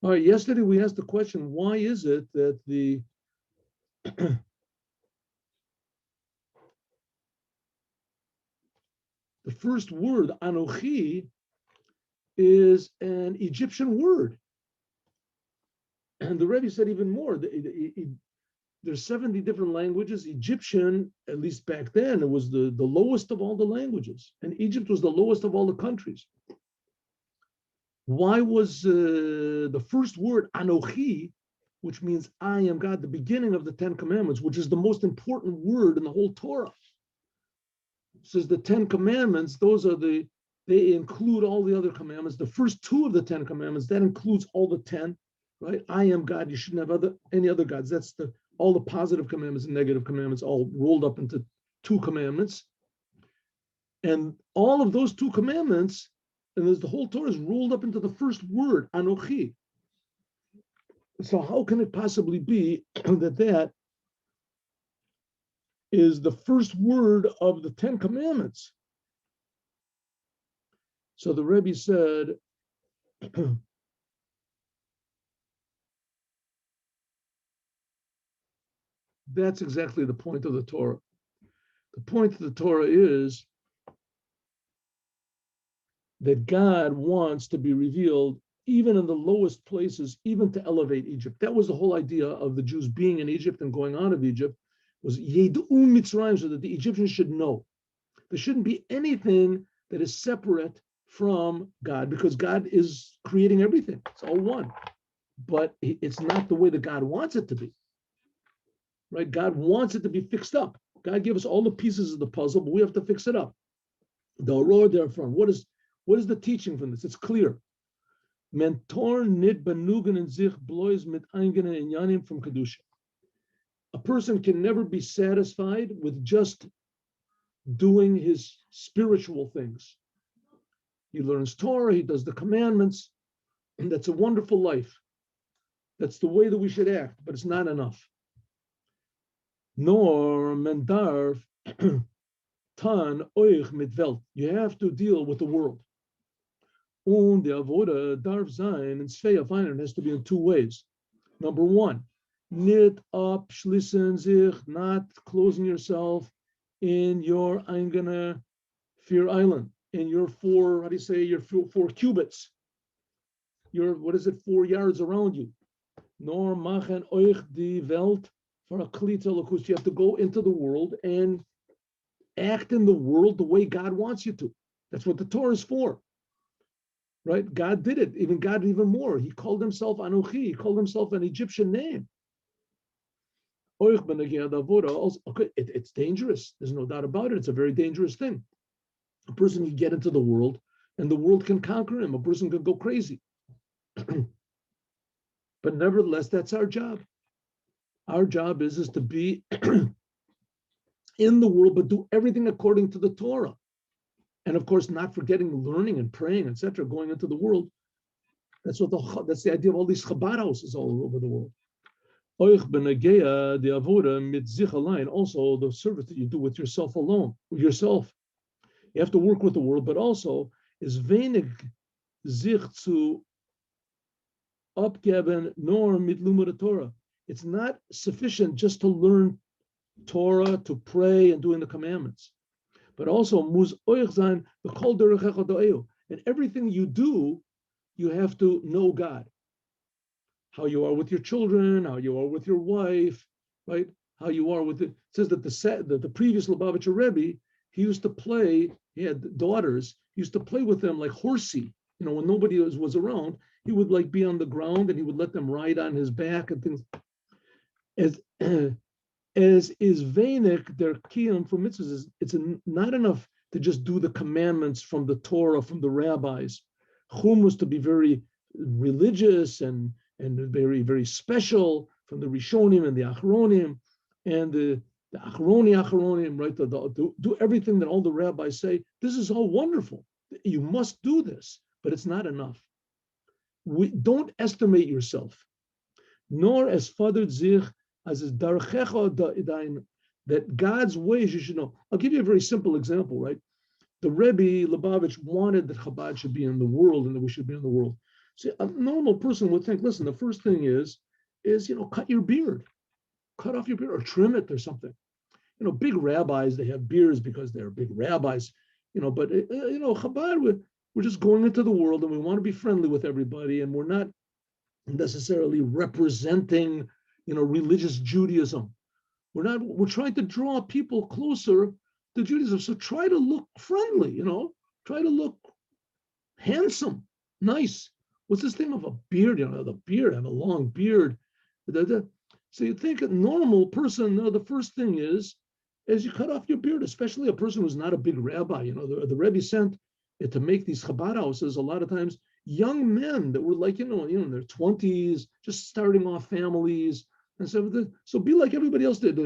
All right, yesterday we asked the question, why is it that the first word, Anochi, is an Egyptian word? And the Rebbe said even more. There's 70 different languages. Egyptian, at least back then, it was the lowest of all the languages. And Egypt was the lowest of all the countries. Why was the first word, Anochi, which means I am God, the beginning of the 10 Commandments, which is the most important word in the whole Torah? It says the 10 Commandments, they include all the other commandments. The first 2 of the 10 Commandments, that includes all the 10, right? I am God, you shouldn't have any other gods. That's all the positive commandments and negative commandments all rolled up into 2 commandments. And all of those 2 commandments, and the whole Torah is rolled up into the first word, Anochi. So how can it possibly be that is the first word of the 10 commandments? So the Rebbe said, that's exactly the point of the Torah. The point of the Torah is that God wants to be revealed even in the lowest places, even to elevate Egypt. That was the whole idea of the Jews being in Egypt and going out of Egypt, was Yedu Mitzrayim, so that the Egyptians should know. There shouldn't be anything that is separate from God, because God is creating everything. It's all one. But it's not the way that God wants it to be. Right? God wants it to be fixed up. God gave us all the pieces of the puzzle, but we have to fix it up. The road therefrom. What is the teaching from this? It's clear. Mentor nit benugen in sich blois mit eingenen in yanim from kedusha. A person can never be satisfied with just doing his spiritual things. He learns Torah, he does the commandments, and that's a wonderful life. That's the way that we should act, but it's not enough. Nor mendarv tan oich mit Welt. You have to deal with the world. Und the avoda darf sein and svea feinen has to be in 2 ways. Number 1, nit abschließen sich, not closing yourself in your eigene 4 island, in your 4, your 4 cubits, your 4 yards around you. Nor machen euch die Welt for a klita lakus. You have to go into the world and act in the world the way God wants you to. That's what the Torah is for. Right? God did it. Even more. He called himself Anochi. He called himself an Egyptian name. It's dangerous. There's no doubt about it. It's a very dangerous thing. A person can get into the world and the world can conquer him. A person can go crazy. But nevertheless, that's our job. Our job is to be in the world, but do everything according to the Torah. And of course, not forgetting learning and praying, etc., going into the world. That's the idea of all these Chabad houses all over the world. Also, the service that you do with yourself alone, with yourself. You have to work with the world, but also is wenig sich zu abgeben nor mit Lumud Torah. It's not sufficient just to learn Torah, to pray and doing the commandments. But also, muz oich sein b'kol derechecha do'eu. And everything you do, you have to know God. How you are with your children, how you are with your wife, right? How you are with it. It says that the previous Lubavitcher Rebbe, he used to play, he had daughters, he used to play with them like horsey. When nobody was around, he would like be on the ground and he would let them ride on his back and things. As is veinik their kiyum for mitzvahs, it's not enough to just do the commandments from the Torah, from the rabbis. Chum was to be very religious and very, very special from the Rishonim and the Achronim and the Achronim, right? Do everything that all the rabbis say. This is all wonderful. You must do this, but it's not enough. Don't estimate yourself, nor as fathered zich as is darchecha that God's ways you should know. I'll give you a very simple example, right? The Rebbe Lubavitch wanted that Chabad should be in the world and that we should be in the world. See, a normal person would think, listen, the first thing is cut your beard, cut off your beard or trim it or something. Big rabbis, they have beards because they're big rabbis, but Chabad, we're just going into the world and we want to be friendly with everybody, and we're not necessarily representing, religious Judaism. We're trying to draw people closer to Judaism. So try to look friendly, try to look handsome, nice. What's this thing of a beard? The beard, I have a long beard. So you think a normal person, the first thing is you cut off your beard, especially a person who's not a big rabbi. The Rebbe sent to make these Chabad houses a lot of times young men that were like, in their 20s, just starting off families. And so be like everybody else did.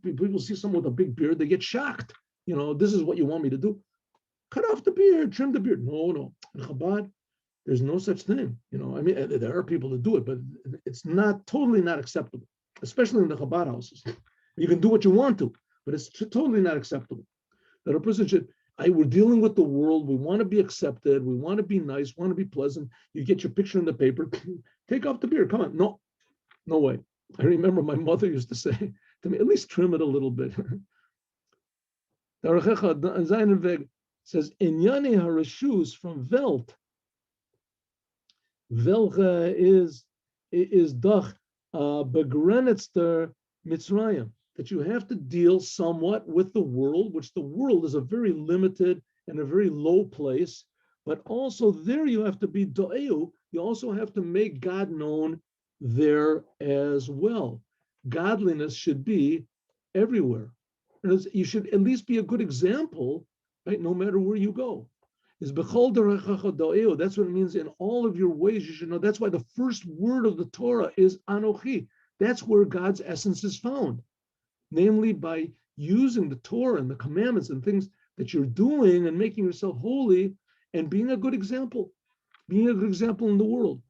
People see someone with a big beard, they get shocked. This is what you want me to do? Cut off the beard, trim the beard. No. In Chabad, there's no such thing. There are people that do it, but it's totally not acceptable, especially in the Chabad houses. You can do what you want to, but it's totally not acceptable. That a person should, we're dealing with the world. We want to be accepted. We want to be nice, want to be pleasant. You get your picture in the paper, take off the beard. Come on. No way. I remember my mother used to say to me, at least trim it a little bit. Says, Inyane Harashus from Welt. Welche is doch begrenetster Mitzrayim, that you have to deal somewhat with the world, which the world is a very limited and a very low place, but also there you have to be do'eu, you also have to make God known there as well. Godliness should be everywhere. And you should at least be a good example, right? No matter where you go. Is bechol derechacha do'eu. That's what it means. In all of your ways, you should know. That's why the first word of the Torah is Anochi. That's where God's essence is found. Namely, by using the Torah and the commandments and things that you're doing and making yourself holy and being a good example in the world.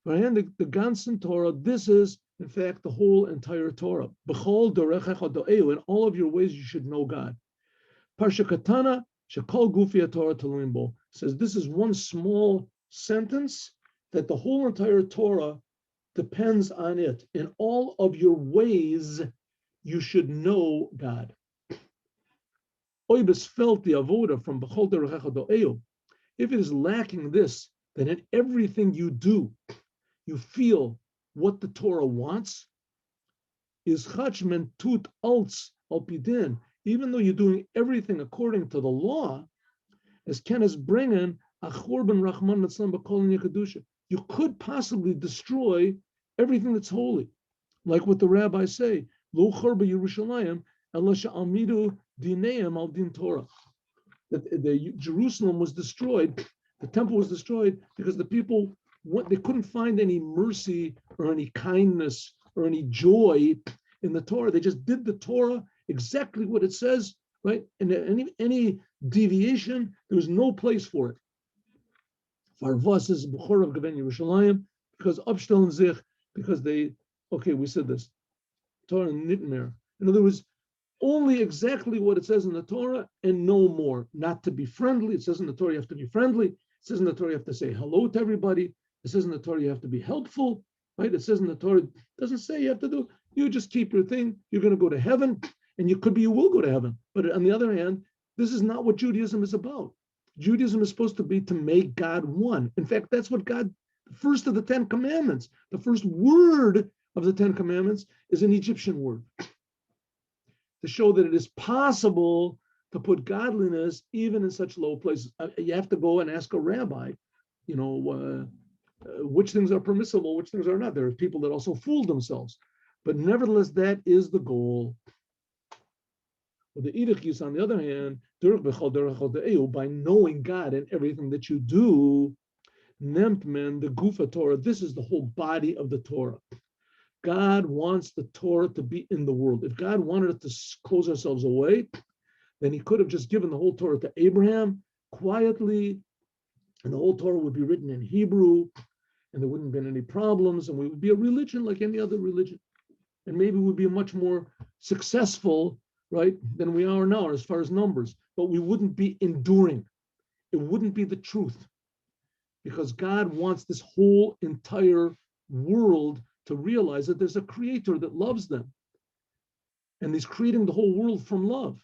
And the ganzen Torah, this is, in fact, the whole entire Torah. Bechol derechacha do'eu. In all of your ways, you should know God. Parsha Katana, Shekol Gufi Torah Taluim Bo, says this is one small sentence that the whole entire Torah depends on it. In all of your ways, you should know God. Oibes felt the avoda from Bechol Derechecha Do'eu. If it is lacking this, then in everything you do, you feel what the Torah wants. Is chachmen tut alts alpidin. Even though you're doing everything according to the law, as Ken is bringing a chorban rachman mitzlam b'kol kedusha, you could possibly destroy everything that's holy, like what the rabbis say, lo chorba Yerushalayim ela she'almidu dineim al din Torah. That the Jerusalem was destroyed, the temple was destroyed because the people they couldn't find any mercy or any kindness or any joy in the Torah. They just did the Torah exactly what it says, right? And any deviation, there was no place for it. Farvas is Bechor of Gaven Yerushalayim, because Abstellen sich, because we said this, Torah Nitmer. In other words, only exactly what it says in the Torah and no more. Not to be friendly. It says in the Torah you have to be friendly. It says in the Torah you have to say hello to everybody. It says in the Torah you have to be helpful, right? It says in the Torah, it doesn't say you have to do, you just keep your thing. You're going to go to heaven. And you will go to heaven. But on the other hand, this is not what Judaism is about. Judaism is supposed to be to make God one. In fact, that's what God, the first of the 10 commandments, the first word of the 10 commandments is an Egyptian word. To show that it is possible to put godliness even in such low places. You have to go and ask a rabbi, which things are permissible, which things are not. There are people that also fool themselves. But nevertheless, that is the goal. Well, the Idach on the other hand, by knowing God and everything that you do, Nempmen, the Gufa Torah, this is the whole body of the Torah. God wants the Torah to be in the world. If God wanted us to close ourselves away, then he could have just given the whole Torah to Abraham quietly, and the whole Torah would be written in Hebrew, and there wouldn't have been any problems, and we would be a religion like any other religion. And maybe we'd be much more successful, right, than we are now as far as numbers, but we wouldn't be enduring. It wouldn't be the truth. because God wants this whole entire world to realize that there's a creator that loves them. And he's creating the whole world from love.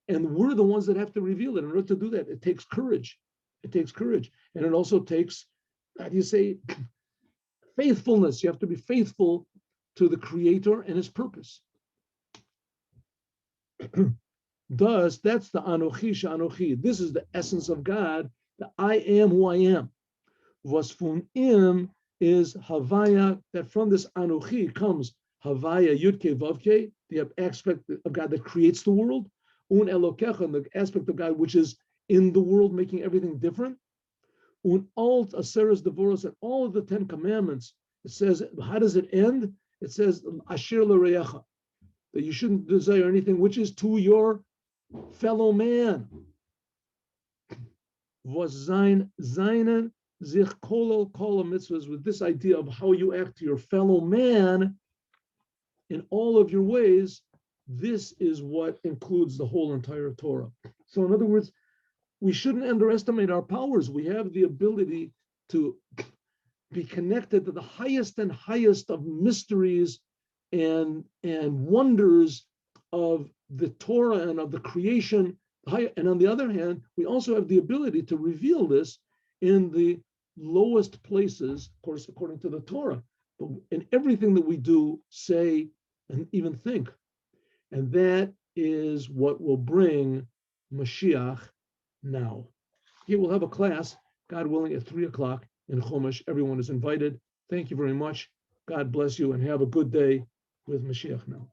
And we're the ones that have to reveal it. In order to do that, it takes courage. It takes courage. And it also takes, how do you say, faithfulness. You have to be faithful to the creator and his purpose. Thus, that's the Anochi Anochi. This is the essence of God, the I am who I am. Vasfun im is Havaya, that from this Anochi comes Havaya Yudke Vavke, the aspect of God that creates the world, Un Elokecha, the aspect of God which is in the world, making everything different. Un alt Aseres Devoros, and all of the 10 commandments. It says, how does it end? It says, Asher L'Reyecha, that you shouldn't desire anything which is to your fellow man. Was Zainen Zich Kolol Kol mitzvahs, with this idea of how you act to your fellow man in all of your ways. This is what includes the whole entire Torah. So in other words, we shouldn't underestimate our powers. We have the ability to be connected to the highest and highest of mysteries and wonders of the Torah and of the creation. And on the other hand, we also have the ability to reveal this in the lowest places, of course, according to the Torah, but in everything that we do, say, and even think. And that is what will bring Mashiach now. Here we'll have a class, God willing, at 3:00 in Chumash. Everyone is invited. Thank you very much. God bless you and have a good day with Mashiach now.